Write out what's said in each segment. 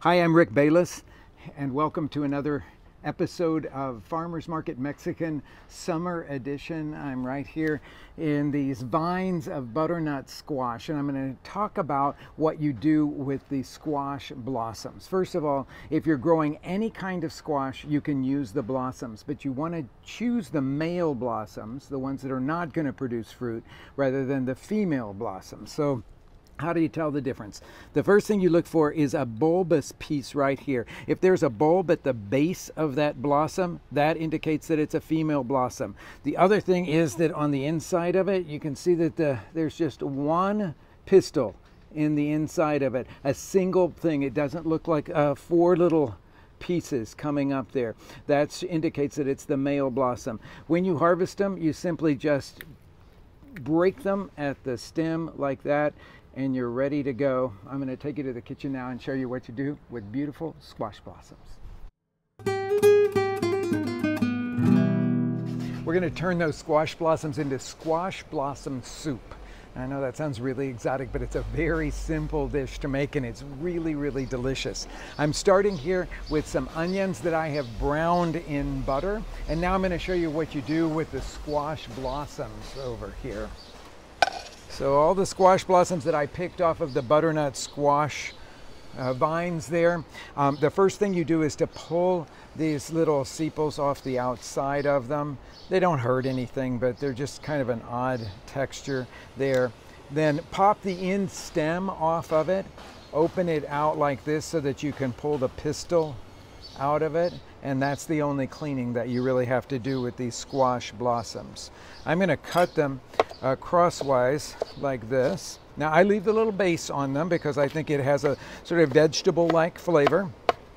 Hi, I'm Rick Bayless, and welcome to another episode of Farmers Market Mexican Summer Edition. I'm right here in these vines of butternut squash, and I'm going to talk about what you do with the squash blossoms. First of all, if you're growing any kind of squash, you can use the blossoms, but you want to choose the male blossoms, the ones that are not going to produce fruit, rather than the female blossoms. So how do you tell the difference? The first thing you look for is a bulbous piece right here. If there's a bulb at the base of that blossom, that indicates that it's a female blossom. The other thing is that on the inside of it, you can see that there's just one pistil in the inside of it, a single thing. It doesn't look like four little pieces coming up there. That indicates that it's the male blossom. When you harvest them, you simply just break them at the stem like that, and you're ready to go. I'm going to take you to the kitchen now and show you what to do with beautiful squash blossoms. We're going to turn those squash blossoms into squash blossom soup. I know that sounds really exotic, but it's a very simple dish to make, and it's really, really delicious. I'm starting here with some onions that I have browned in butter, and now I'm going to show you what you do with the squash blossoms over here. So all the squash blossoms that I picked off of the butternut squash vines there, the first thing you do is to pull these little sepals off the outside of them. They don't hurt anything, but they're just kind of an odd texture there. Then pop the end stem off of it, open it out like this so that you can pull the pistil out of it, and that's the only cleaning that you really have to do with these squash blossoms. I'm going to cut them crosswise like this. Now I leave the little base on them because I think it has a sort of vegetable-like flavor.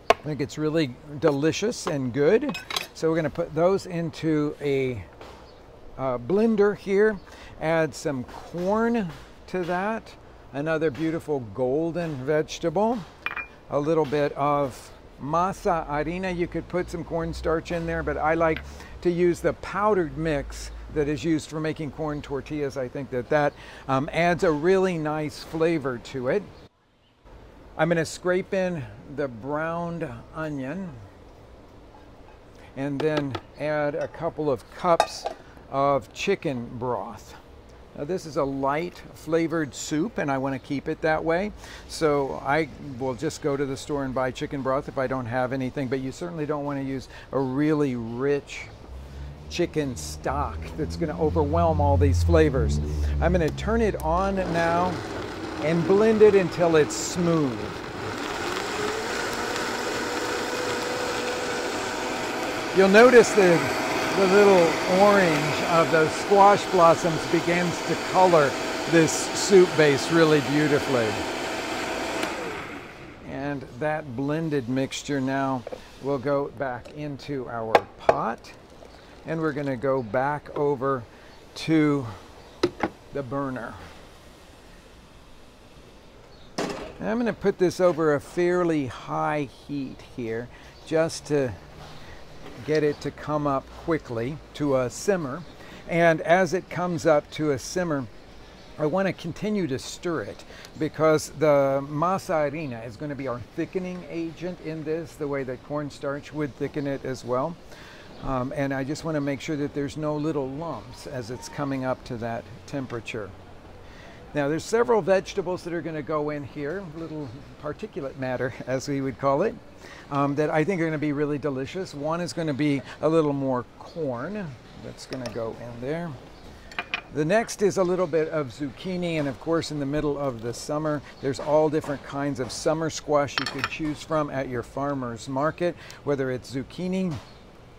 I think it's really delicious and good. So we're going to put those into a blender here, add some corn to that, another beautiful golden vegetable, a little bit of masa harina. You could put some cornstarch in there, but I like to use the powdered mix that is used for making corn tortillas. I think that adds a really nice flavor to it. I'm going to scrape in the browned onion and then add a couple of cups of chicken broth. Now this is a light flavored soup, and I want to keep it that way. So I will just go to the store and buy chicken broth if I don't have anything, but you certainly don't want to use a really rich chicken stock that's going to overwhelm all these flavors. I'm going to turn it on now and blend it until it's smooth. You'll notice the little orange of those squash blossoms begins to color this soup base really beautifully. And that blended mixture now will go back into our pot, and we're going to go back over to the burner. And I'm going to put this over a fairly high heat here just to get it to come up quickly to a simmer. And as it comes up to a simmer, I want to continue to stir it because the masa harina is going to be our thickening agent in this, the way that cornstarch would thicken it as well. And I just want to make sure that there's no little lumps as it's coming up to that temperature. Now there's several vegetables that are going to go in here, little particulate matter as we would call it, that I think are going to be really delicious. One is going to be a little more corn that's going to go in there. The next is a little bit of zucchini, and of course in the middle of the summer there's all different kinds of summer squash you could choose from at your farmer's market, whether it's zucchini,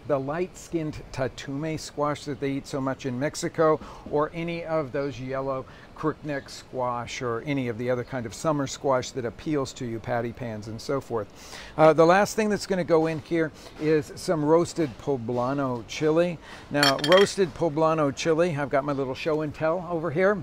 the light-skinned tatume squash that they eat so much in Mexico, or any of those yellow crookneck squash, or any of the other kind of summer squash that appeals to you, patty pans and so forth. The last thing that's going to go in here is some roasted poblano chili. Now, roasted poblano chili, I've got my little show and tell over here.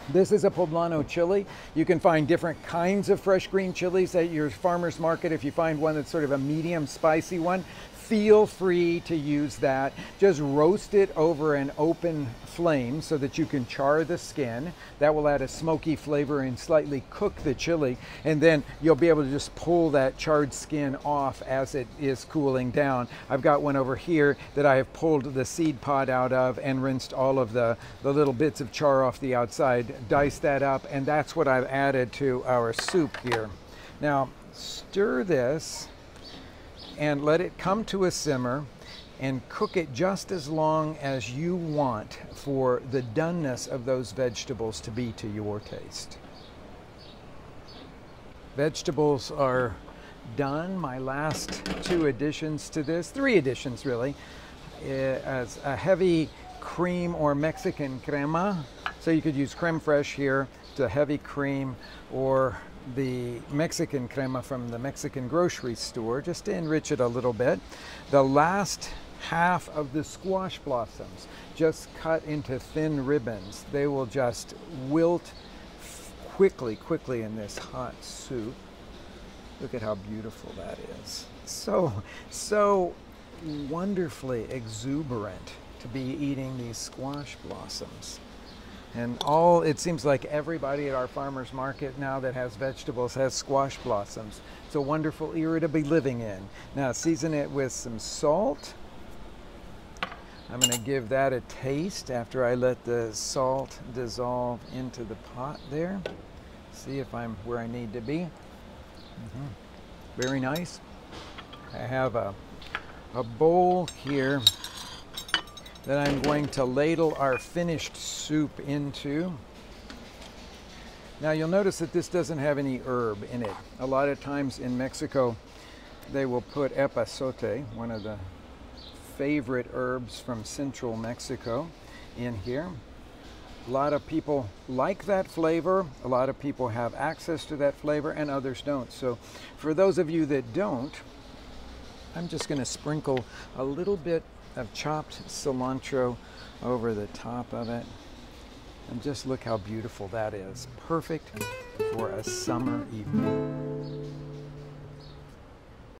This is a poblano chili. You can find different kinds of fresh green chilies at your farmer's market. If you find one that's sort of a medium spicy one, feel free to use that. Just roast it over an open flame so that you can char the skin. That will add a smoky flavor and slightly cook the chili, and then you'll be able to just pull that charred skin off as it is cooling down. I've got one over here that I have pulled the seed pod out of and rinsed all of the little bits of char off the outside, diced that up, and that's what I've added to our soup here. Now stir this and let it come to a simmer and cook it just as long as you want for the doneness of those vegetables to be to your taste. Vegetables are done. My last 2 additions to this, 3 additions really, as a heavy cream or Mexican crema. So you could use creme fraiche here. It's a heavy cream, or the Mexican crema from the Mexican grocery store, just to enrich it a little bit. The last half of the squash blossoms, just cut into thin ribbons. They will just wilt quickly in this hot soup. Look at how beautiful that is. So wonderfully exuberant to be eating these squash blossoms. And it seems like everybody at our farmer's market now that has vegetables has squash blossoms. It's a wonderful era to be living in. Now season it with some salt. I'm going to give that a taste after I let the salt dissolve into the pot there. See if I'm where I need to be. Very nice. I have a bowl here that I'm going to ladle our finished soup into. Now you'll notice that this doesn't have any herb in it. A lot of times in Mexico they will put epazote, one of the favorite herbs from central Mexico, in here. A lot of people like that flavor. A lot of people have access to that flavor and others don't. So for those of you that don't, I'm just going to sprinkle a little bit of chopped cilantro over the top of it. And just look how beautiful that is. Perfect for a summer evening.